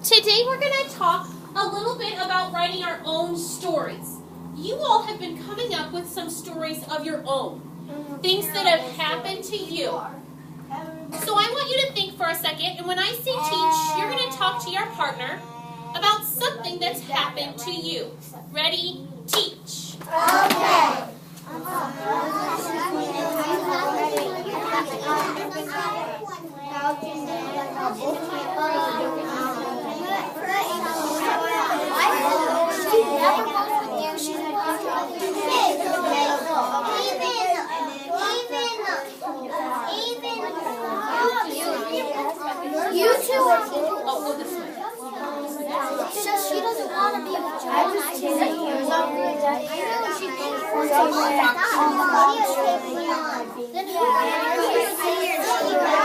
Today we're going to talk a little bit about writing our own stories. You all have been coming up with some stories of your own, things that have happened to you. So I want you to think for a second, and when I say teach, you're going to talk to your partner about something that's happened to you. Ready? Teach. Okay. You two are. Oh, go this way. She doesn't want to be with you. I just kidding.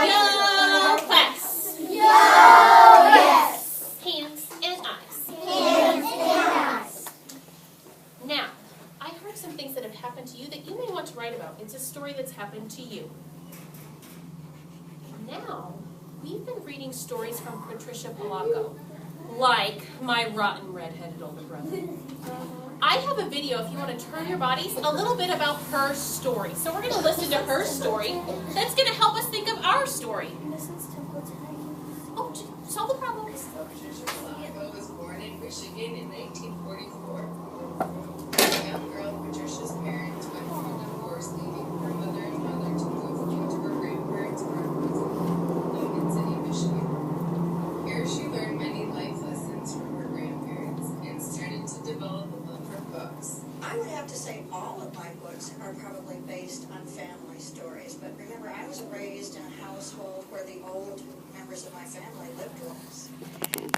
Yo, class. Yes. Hands and eyes. Hands and eyes. Now, I heard some things that have happened to you that you may want to write about. It's a story that's happened to you. Now, we've been reading stories from Patricia Polaco, like My Rotten Red-Headed Older Brother. I have a video, if you want to turn your bodies, a little bit about her story. So we're going to listen to her story. That's going to help us think of our story. Oh, solve the problem. Patricia Polaco was born in Michigan in 1944. As a young girl, Patricia's parents went through a divorce, leaving her mother and father to move into her grandparents' apartment in Logan City, Michigan. Here she learned many life lessons from her grandparents and started to develop a love for books. I would have to say all of my books are probably based on family stories, but remember, I was raised in a household where the old members of my family lived with us.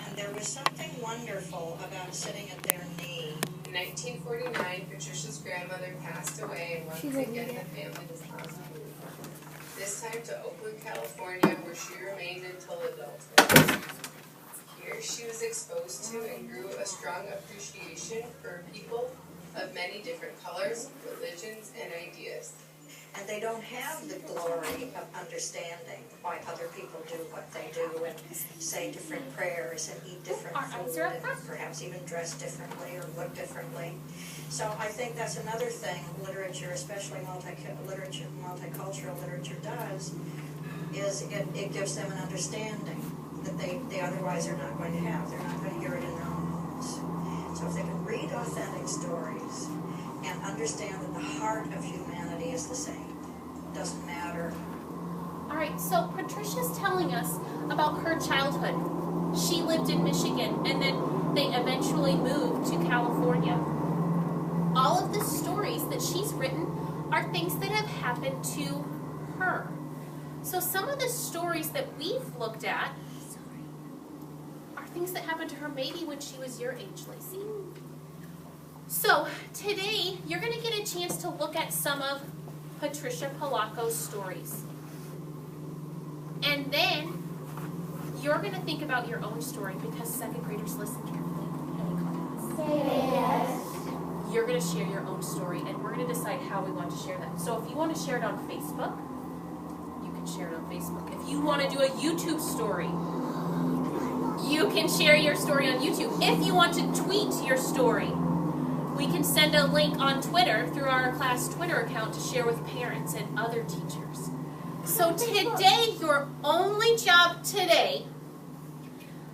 And there was something wonderful about sitting at their knee. In 1949, Patricia's grandmother passed away, and once again the family was on the move. This time to Oakland, California, where she remained until adulthood. Here she was exposed to and grew a strong appreciation for people of many different colors, religions, and ideas. And they don't have the glory of understanding why other people do what they do and say different prayers and eat different food and perhaps even dress differently or look differently. So I think that's another thing literature, especially multicultural literature does, is it gives them an understanding that they otherwise are not going to have. They're not going to hear it in their own homes. So if they can read authentic stories and understand that the heart of humanity is the same, it doesn't matter. All right, so Patricia's telling us about her childhood. She lived in Michigan, and then they eventually moved to California. All of the stories that she's written are things that have happened to her. So some of the stories that we've looked at are things that happened to her maybe when she was your age, Lacey. So today, you're going to get a chance to look at some of Patricia Polaco's stories. And then you're going to think about your own story because second graders listen carefully. Any comments? Yes. You're going to share your own story, and we're going to decide how we want to share that. So if you want to share it on Facebook, you can share it on Facebook. If you want to do a YouTube story, you can share your story on YouTube. If you want to tweet your story, we can send a link on Twitter through our class Twitter account to share with parents and other teachers. So today, your only job today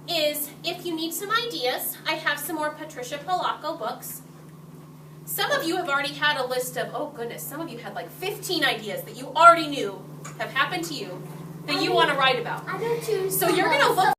is, if you need some ideas, I have some more Patricia Polaco books. Some of you have already had a list of, oh goodness, some of you had like 15 ideas that you already knew have happened to you that you want to write about. I do too. So you're going to look